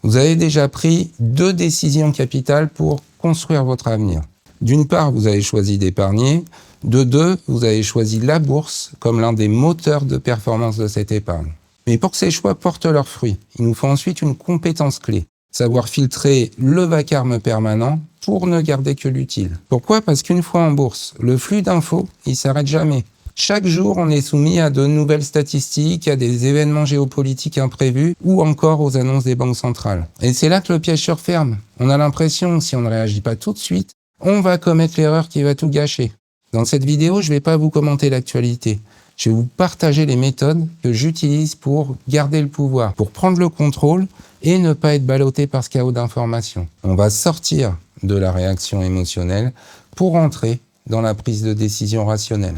Vous avez déjà pris 2 décisions capitales pour construire votre avenir. D'une part, vous avez choisi d'épargner. De 2, vous avez choisi la bourse comme l'un des moteurs de performance de cette épargne. Mais pour que ces choix portent leurs fruits, il nous faut ensuite une compétence clé. Savoir filtrer le vacarme permanent pour ne garder que l'utile. Pourquoi ? Parce qu'une fois en bourse, le flux d'infos, il s'arrête jamais. Chaque jour, on est soumis à de nouvelles statistiques, à des événements géopolitiques imprévus ou encore aux annonces des banques centrales. Et c'est là que le piège se referme. On a l'impression que si on ne réagit pas tout de suite, on va commettre l'erreur qui va tout gâcher. Dans cette vidéo, je ne vais pas vous commenter l'actualité. Je vais vous partager les méthodes que j'utilise pour garder le pouvoir, pour prendre le contrôle et ne pas être ballotté par ce chaos d'informations. On va sortir de la réaction émotionnelle pour entrer dans la prise de décision rationnelle.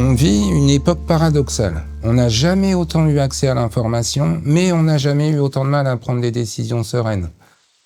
On vit une époque paradoxale. On n'a jamais autant eu accès à l'information, mais on n'a jamais eu autant de mal à prendre des décisions sereines.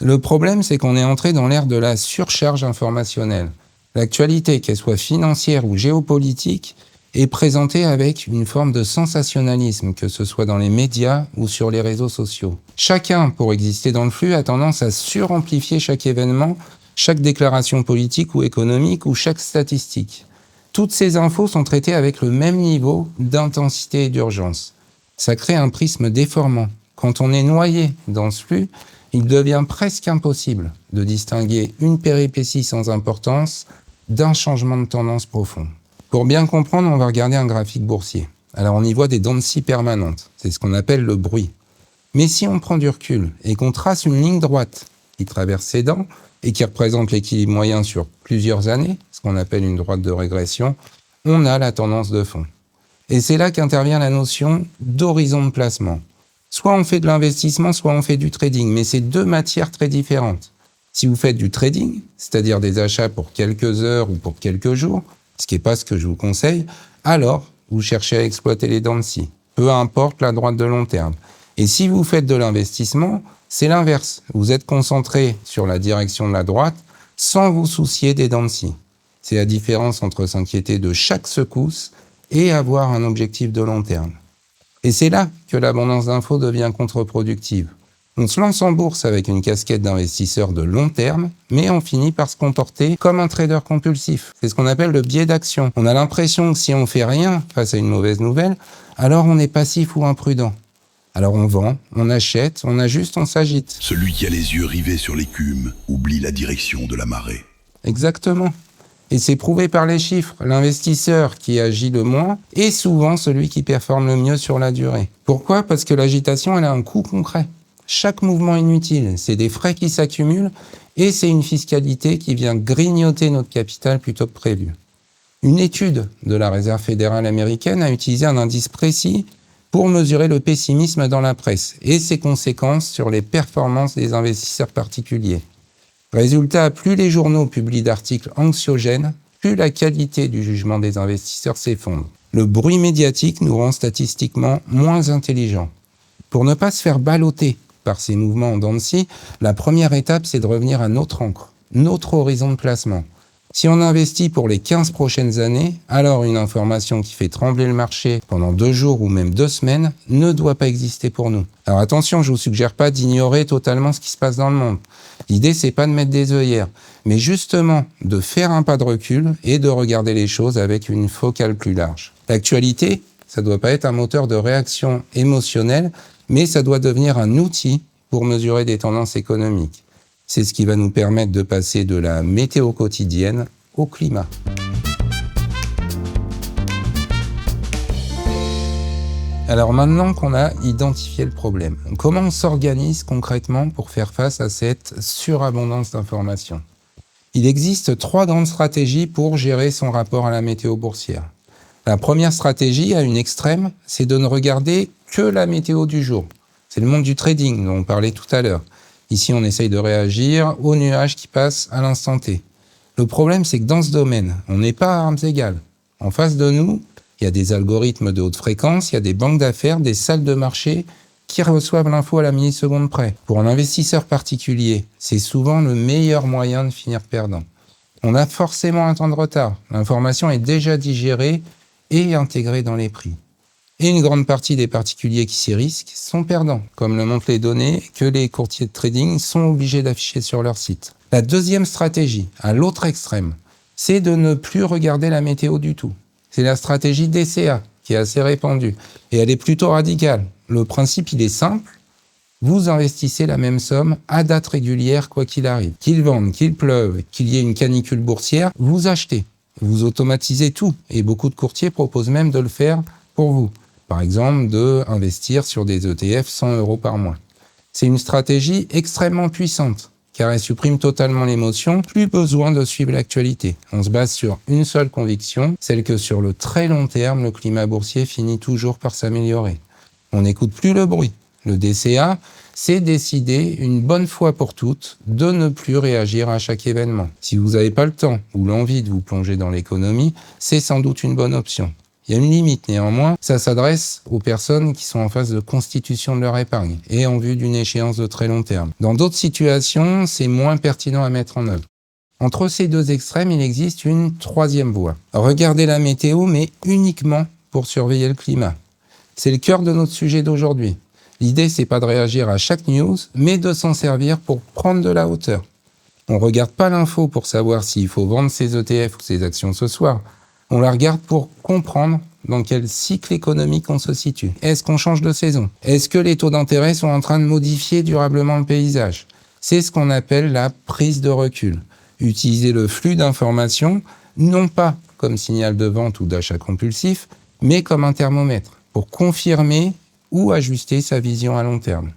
Le problème, c'est qu'on est entré dans l'ère de la surcharge informationnelle. L'actualité, qu'elle soit financière ou géopolitique, est présentée avec une forme de sensationnalisme, que ce soit dans les médias ou sur les réseaux sociaux. Chacun, pour exister dans le flux, a tendance à suramplifier chaque événement, chaque déclaration politique ou économique ou chaque statistique. Toutes ces infos sont traitées avec le même niveau d'intensité et d'urgence. Ça crée un prisme déformant. Quand on est noyé dans ce flux, il devient presque impossible de distinguer une péripétie sans importance d'un changement de tendance profond. Pour bien comprendre, on va regarder un graphique boursier. Alors on y voit des dents de scie permanentes, c'est ce qu'on appelle le bruit. Mais si on prend du recul et qu'on trace une ligne droite qui traverse ces dents et qui représente l'équilibre moyen sur plusieurs années, ce qu'on appelle une droite de régression, on a la tendance de fond. Et c'est là qu'intervient la notion d'horizon de placement. Soit on fait de l'investissement, soit on fait du trading, mais c'est 2 matières très différentes. Si vous faites du trading, c'est-à-dire des achats pour quelques heures ou pour quelques jours, ce qui n'est pas ce que je vous conseille, alors vous cherchez à exploiter les dents de scie, peu importe la droite de long terme. Et si vous faites de l'investissement, c'est l'inverse. Vous êtes concentré sur la direction de la droite sans vous soucier des dents de scie. C'est la différence entre s'inquiéter de chaque secousse et avoir un objectif de long terme. Et c'est là que l'abondance d'infos devient contre-productive. On se lance en bourse avec une casquette d'investisseur de long terme, mais on finit par se comporter comme un trader compulsif. C'est ce qu'on appelle le biais d'action. On a l'impression que si on fait rien face à une mauvaise nouvelle, alors on est passif ou imprudent. Alors on vend, on achète, on ajuste, on s'agite. Celui qui a les yeux rivés sur l'écume oublie la direction de la marée. Exactement. Et c'est prouvé par les chiffres. L'investisseur qui agit le moins est souvent celui qui performe le mieux sur la durée. Pourquoi ? Parce que l'agitation, elle a un coût concret. Chaque mouvement inutile, c'est des frais qui s'accumulent et c'est une fiscalité qui vient grignoter notre capital plutôt que prévu. Une étude de la Réserve fédérale américaine a utilisé un indice précis pour mesurer le pessimisme dans la presse et ses conséquences sur les performances des investisseurs particuliers. Résultat, plus les journaux publient d'articles anxiogènes, plus la qualité du jugement des investisseurs s'effondre. Le bruit médiatique nous rend statistiquement moins intelligents. Pour ne pas se faire balloter par ces mouvements en dents de scie, la première étape, c'est de revenir à notre ancre, notre horizon de placement. Si on investit pour les 15 prochaines années, alors une information qui fait trembler le marché pendant 2 jours ou même 2 semaines ne doit pas exister pour nous. Alors attention, je ne vous suggère pas d'ignorer totalement ce qui se passe dans le monde. L'idée, c'est pas de mettre des œillères, mais justement de faire un pas de recul et de regarder les choses avec une focale plus large. L'actualité, ça ne doit pas être un moteur de réaction émotionnelle, mais ça doit devenir un outil pour mesurer des tendances économiques. C'est ce qui va nous permettre de passer de la météo quotidienne au climat. Alors maintenant qu'on a identifié le problème, comment on s'organise concrètement pour faire face à cette surabondance d'informations ? Il existe 3 grandes stratégies pour gérer son rapport à la météo boursière. La première stratégie, à une extrême, c'est de ne regarder que la météo du jour. C'est le monde du trading dont on parlait tout à l'heure. Ici, on essaye de réagir aux nuages qui passent à l'instant T. Le problème, c'est que dans ce domaine, on n'est pas à armes égales. En face de nous, il y a des algorithmes de haute fréquence, il y a des banques d'affaires, des salles de marché qui reçoivent l'info à la milliseconde près. Pour un investisseur particulier, c'est souvent le meilleur moyen de finir perdant. On a forcément un temps de retard. L'information est déjà digérée et intégrée dans les prix. Et une grande partie des particuliers qui s'y risquent sont perdants, comme le montrent les données que les courtiers de trading sont obligés d'afficher sur leur site. La deuxième stratégie, à l'autre extrême, c'est de ne plus regarder la météo du tout. C'est la stratégie DCA, qui est assez répandue, et elle est plutôt radicale. Le principe, il est simple. Vous investissez la même somme à date régulière, quoi qu'il arrive. Qu'il vende, qu'il pleuve, qu'il y ait une canicule boursière, vous achetez. Vous automatisez tout, et beaucoup de courtiers proposent même de le faire pour vous. Par exemple, d'investir sur des ETF 100 € par mois. C'est une stratégie extrêmement puissante, car elle supprime totalement l'émotion, plus besoin de suivre l'actualité. On se base sur une seule conviction, celle que sur le très long terme, le climat boursier finit toujours par s'améliorer. On n'écoute plus le bruit. Le DCA, c'est décider une bonne fois pour toutes de ne plus réagir à chaque événement. Si vous n'avez pas le temps ou l'envie de vous plonger dans l'économie, c'est sans doute une bonne option. Il y a une limite néanmoins, ça s'adresse aux personnes qui sont en phase de constitution de leur épargne et en vue d'une échéance de très long terme. Dans d'autres situations, c'est moins pertinent à mettre en œuvre. Entre ces deux extrêmes, il existe une troisième voie. Regardez la météo, mais uniquement pour surveiller le climat. C'est le cœur de notre sujet d'aujourd'hui. L'idée, c'est pas de réagir à chaque news, mais de s'en servir pour prendre de la hauteur. On regarde pas l'info pour savoir s'il faut vendre ses ETF ou ses actions ce soir. On la regarde pour comprendre dans quel cycle économique on se situe. Est-ce qu'on change de saison? Est-ce que les taux d'intérêt sont en train de modifier durablement le paysage? C'est ce qu'on appelle la prise de recul. Utiliser le flux d'informations, non pas comme signal de vente ou d'achat compulsif, mais comme un thermomètre, pour confirmer ou ajuster sa vision à long terme.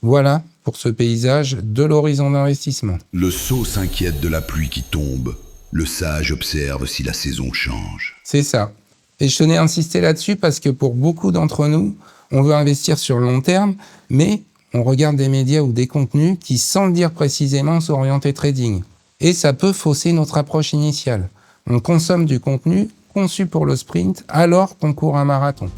Voilà pour ce paysage de l'horizon d'investissement. Le sot s'inquiète de la pluie qui tombe. Le sage observe si la saison change. C'est ça. Et je tenais à insister là-dessus parce que pour beaucoup d'entre nous, on veut investir sur le long terme, mais on regarde des médias ou des contenus qui, sans le dire précisément, sont orientés trading. Et ça peut fausser notre approche initiale. On consomme du contenu conçu pour le sprint alors qu'on court un marathon.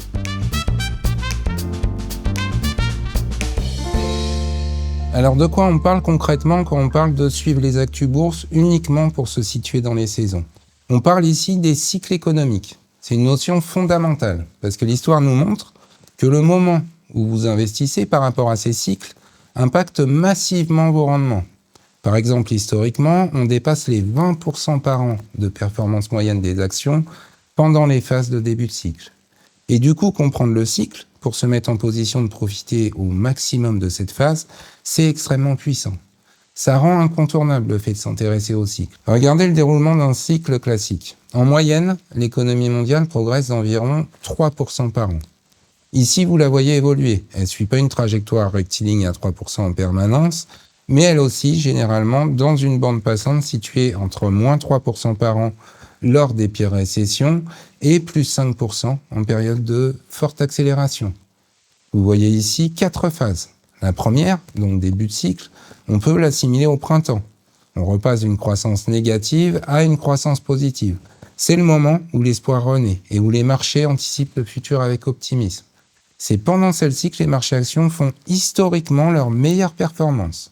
Alors de quoi on parle concrètement quand on parle de suivre les actus bourses uniquement pour se situer dans les saisons? On parle ici des cycles économiques. C'est une notion fondamentale parce que l'histoire nous montre que le moment où vous investissez par rapport à ces cycles impacte massivement vos rendements. Par exemple, historiquement, on dépasse les 20% par an de performance moyenne des actions pendant les phases de début de cycle. Et du coup, comprendre le cycle pour se mettre en position de profiter au maximum de cette phase, c'est extrêmement puissant. Ça rend incontournable le fait de s'intéresser au cycle. Regardez le déroulement d'un cycle classique. En moyenne, l'économie mondiale progresse d'environ 3% par an. Ici, vous la voyez évoluer. Elle ne suit pas une trajectoire rectiligne à 3% en permanence, mais elle aussi, généralement, dans une bande passante située entre moins 3% par an lors des pires récessions et plus 5% en période de forte accélération. Vous voyez ici 4 phases. La première, donc début de cycle, on peut l'assimiler au printemps. On repasse d'une croissance négative à une croissance positive. C'est le moment où l'espoir renaît et où les marchés anticipent le futur avec optimisme. C'est pendant celle-ci que les marchés actions font historiquement leur meilleure performance.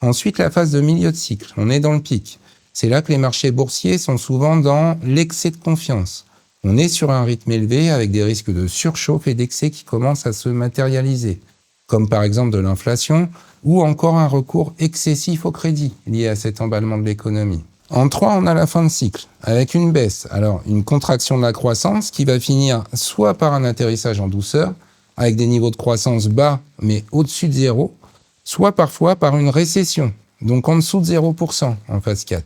Ensuite, la phase de milieu de cycle, on est dans le pic. C'est là que les marchés boursiers sont souvent dans l'excès de confiance. On est sur un rythme élevé avec des risques de surchauffe et d'excès qui commencent à se matérialiser, comme par exemple de l'inflation ou encore un recours excessif au crédit lié à cet emballement de l'économie. En 3, on a la fin de cycle, avec une baisse. Alors, une contraction de la croissance qui va finir soit par un atterrissage en douceur, avec des niveaux de croissance bas mais au-dessus de 0, soit parfois par une récession, donc en dessous de 0% en phase 4.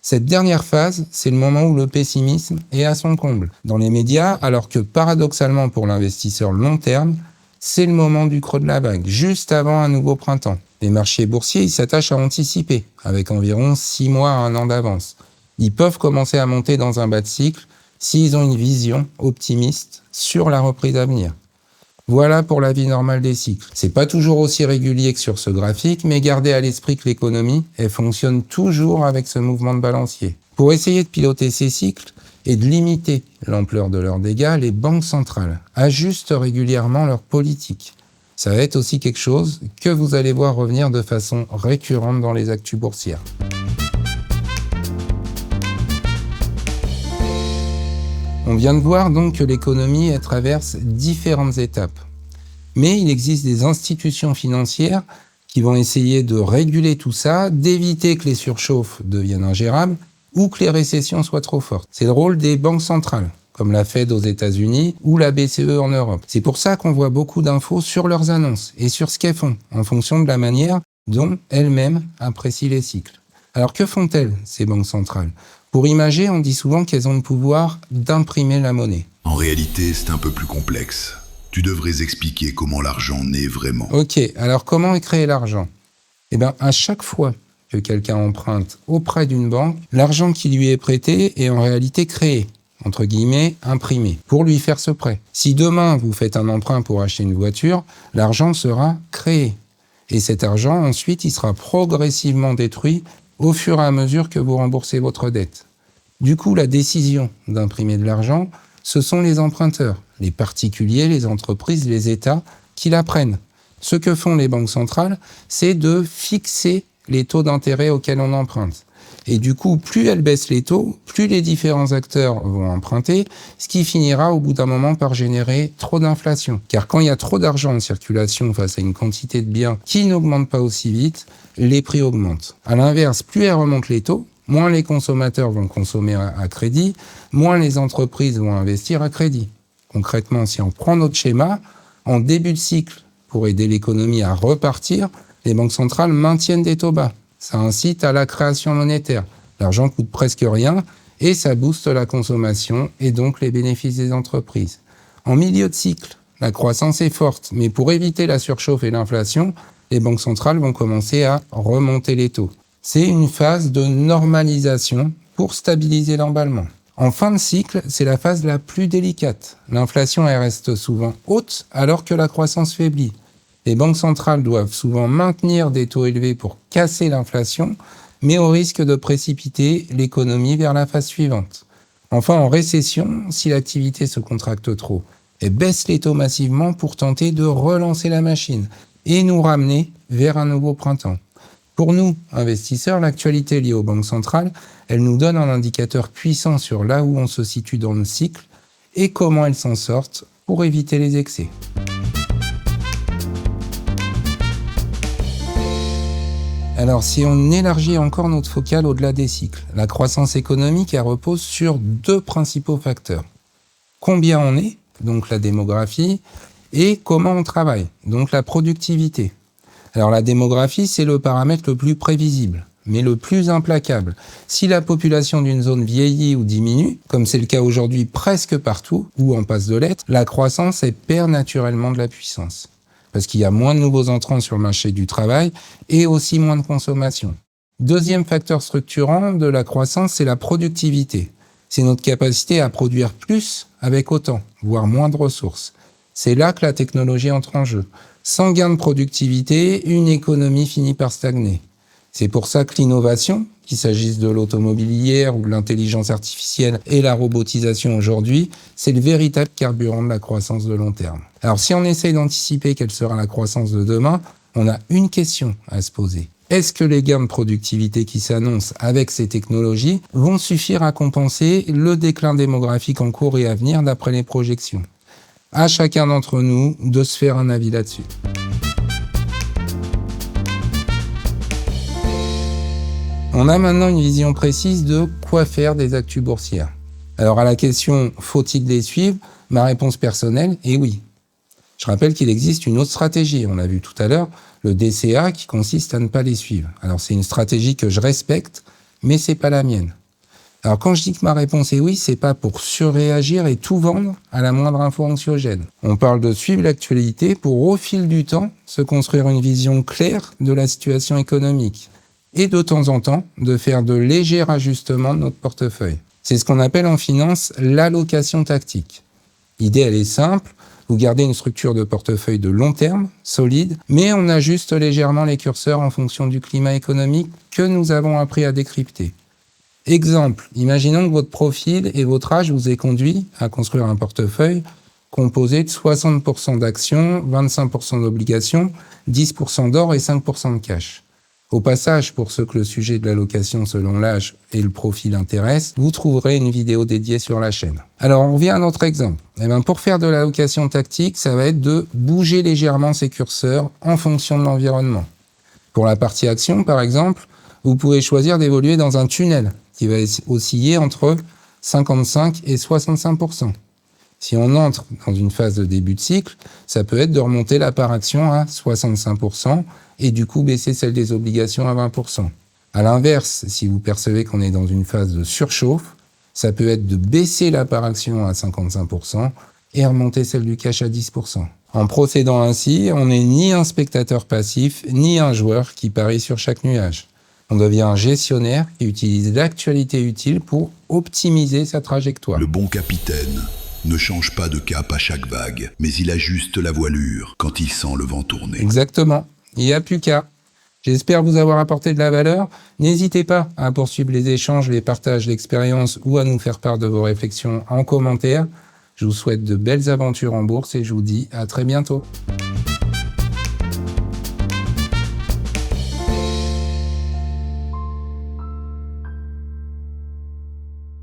Cette dernière phase, c'est le moment où le pessimisme est à son comble dans les médias, alors que paradoxalement pour l'investisseur long terme, c'est le moment du creux de la vague, juste avant un nouveau printemps. Les marchés boursiers, ils s'attachent à anticiper, avec environ 6 mois à 1 an d'avance. Ils peuvent commencer à monter dans un bas de cycle s'ils ont une vision optimiste sur la reprise à venir. Voilà pour la vie normale des cycles. C'est pas toujours aussi régulier que sur ce graphique, mais gardez à l'esprit que l'économie, elle fonctionne toujours avec ce mouvement de balancier. Pour essayer de piloter ces cycles et de limiter l'ampleur de leurs dégâts, les banques centrales ajustent régulièrement leur politique. Ça va être aussi quelque chose que vous allez voir revenir de façon récurrente dans les actus boursières. On On vient de voir donc que l'économie elle traverse différentes étapes. Mais il existe des institutions financières qui vont essayer de réguler tout ça, d'éviter que les surchauffes deviennent ingérables ou que les récessions soient trop fortes. C'est le rôle des banques centrales, comme la Fed aux États-Unis ou la BCE en Europe. C'est pour ça qu'on voit beaucoup d'infos sur leurs annonces et sur ce qu'elles font, en fonction de la manière dont elles-mêmes apprécient les cycles. Alors que font-elles, ces banques centrales ? Pour imager, on dit souvent qu'elles ont le pouvoir d'imprimer la monnaie. En réalité, c'est un peu plus complexe. Tu devrais expliquer comment l'argent naît vraiment. Ok, alors comment est créé l'argent ? Eh bien, à chaque fois que quelqu'un emprunte auprès d'une banque, l'argent qui lui est prêté est en réalité créé, entre guillemets, imprimé, pour lui faire ce prêt. Si demain vous faites un emprunt pour acheter une voiture, l'argent sera créé. Et cet argent, ensuite, il sera progressivement détruit au fur et à mesure que vous remboursez votre dette. Du coup, la décision d'imprimer de l'argent, ce sont les emprunteurs, les particuliers, les entreprises, les États qui la prennent. Ce que font les banques centrales, c'est de fixer les taux d'intérêt auxquels on emprunte. Et du coup, plus elles baissent les taux, plus les différents acteurs vont emprunter, ce qui finira au bout d'un moment par générer trop d'inflation. Car quand il y a trop d'argent en circulation face à une quantité de biens qui n'augmente pas aussi vite, les prix augmentent. À l'inverse, plus elles remontent les taux, moins les consommateurs vont consommer à crédit, moins les entreprises vont investir à crédit. Concrètement, si on prend notre schéma, en début de cycle, pour aider l'économie à repartir, les banques centrales maintiennent des taux bas. Ça incite à la création monétaire. L'argent coûte presque rien et ça booste la consommation et donc les bénéfices des entreprises. En milieu de cycle, la croissance est forte, mais pour éviter la surchauffe et l'inflation, les banques centrales vont commencer à remonter les taux. C'est une phase de normalisation pour stabiliser l'emballement. En fin de cycle, c'est la phase la plus délicate. L'inflation elle reste souvent haute alors que la croissance faiblit. Les banques centrales doivent souvent maintenir des taux élevés pour casser l'inflation, mais au risque de précipiter l'économie vers la phase suivante. Enfin, en récession, si l'activité se contracte trop, elles baissent les taux massivement pour tenter de relancer la machine et nous ramener vers un nouveau printemps. Pour nous, investisseurs, l'actualité liée aux banques centrales, elle nous donne un indicateur puissant sur là où on se situe dans le cycle et comment elles s'en sortent pour éviter les excès. Alors, si on élargit encore notre focale au-delà des cycles, la croissance économique, elle repose sur deux principaux facteurs. Combien on est, donc la démographie, et comment on travaille, donc la productivité. Alors, la démographie, c'est le paramètre le plus prévisible, mais le plus implacable. Si la population d'une zone vieillit ou diminue, comme c'est le cas aujourd'hui presque partout, ou en passe de l'être, la croissance, elle perd naturellement de la puissance. Parce qu'il y a moins de nouveaux entrants sur le marché du travail et aussi moins de consommation. Deuxième facteur structurant de la croissance, c'est la productivité. C'est notre capacité à produire plus avec autant, voire moins de ressources. C'est là que la technologie entre en jeu. Sans gain de productivité, une économie finit par stagner. C'est pour ça que l'innovation, qu'il s'agisse de l'automobile hier ou de l'intelligence artificielle et la robotisation aujourd'hui, c'est le véritable carburant de la croissance de long terme. Alors si on essaye d'anticiper quelle sera la croissance de demain, on a une question à se poser. Est-ce que les gains de productivité qui s'annoncent avec ces technologies vont suffire à compenser le déclin démographique en cours et à venir d'après les projections ? À chacun d'entre nous de se faire un avis là-dessus. On a maintenant une vision précise de quoi faire des actus boursières. Alors à la question « faut-il les suivre ?», ma réponse personnelle est oui. Je rappelle qu'il existe une autre stratégie, on l'a vu tout à l'heure, le DCA qui consiste à ne pas les suivre. Alors c'est une stratégie que je respecte, mais c'est pas la mienne. Alors quand je dis que ma réponse est oui, c'est pas pour surréagir et tout vendre à la moindre info anxiogène. On parle de suivre l'actualité pour au fil du temps se construire une vision claire de la situation économique. Et de temps en temps, de faire de légers ajustements de notre portefeuille. C'est ce qu'on appelle en finance l'allocation tactique. L'idée, elle est simple, vous gardez une structure de portefeuille de long terme, solide, mais on ajuste légèrement les curseurs en fonction du climat économique que nous avons appris à décrypter. Exemple, imaginons que votre profil et votre âge vous aient conduit à construire un portefeuille composé de 60% d'actions, 25% d'obligations, 10% d'or et 5% de cash. Au passage, pour ceux que le sujet de l'allocation selon l'âge et le profil intéresse, vous trouverez une vidéo dédiée sur la chaîne. Alors, on revient à notre exemple. Pour faire de l'allocation tactique, ça va être de bouger légèrement ses curseurs en fonction de l'environnement. Pour la partie action, par exemple, vous pouvez choisir d'évoluer dans un tunnel qui va osciller entre 55 et 65%. Si on entre dans une phase de début de cycle, ça peut être de remonter la part action à 65% et du coup baisser celle des obligations à 20%. À l'inverse, si vous percevez qu'on est dans une phase de surchauffe, ça peut être de baisser la part action à 55% et remonter celle du cash à 10%. En procédant ainsi, on n'est ni un spectateur passif, ni un joueur qui parie sur chaque nuage. On devient un gestionnaire qui utilise l'actualité utile pour optimiser sa trajectoire. Le bon capitaine ne change pas de cap à chaque vague, mais il ajuste la voilure quand il sent le vent tourner. Exactement. Il n'y a plus qu'à. J'espère vous avoir apporté de la valeur. N'hésitez pas à poursuivre les échanges, les partages d'expériences ou à nous faire part de vos réflexions en commentaire. Je vous souhaite de belles aventures en bourse et je vous dis à très bientôt.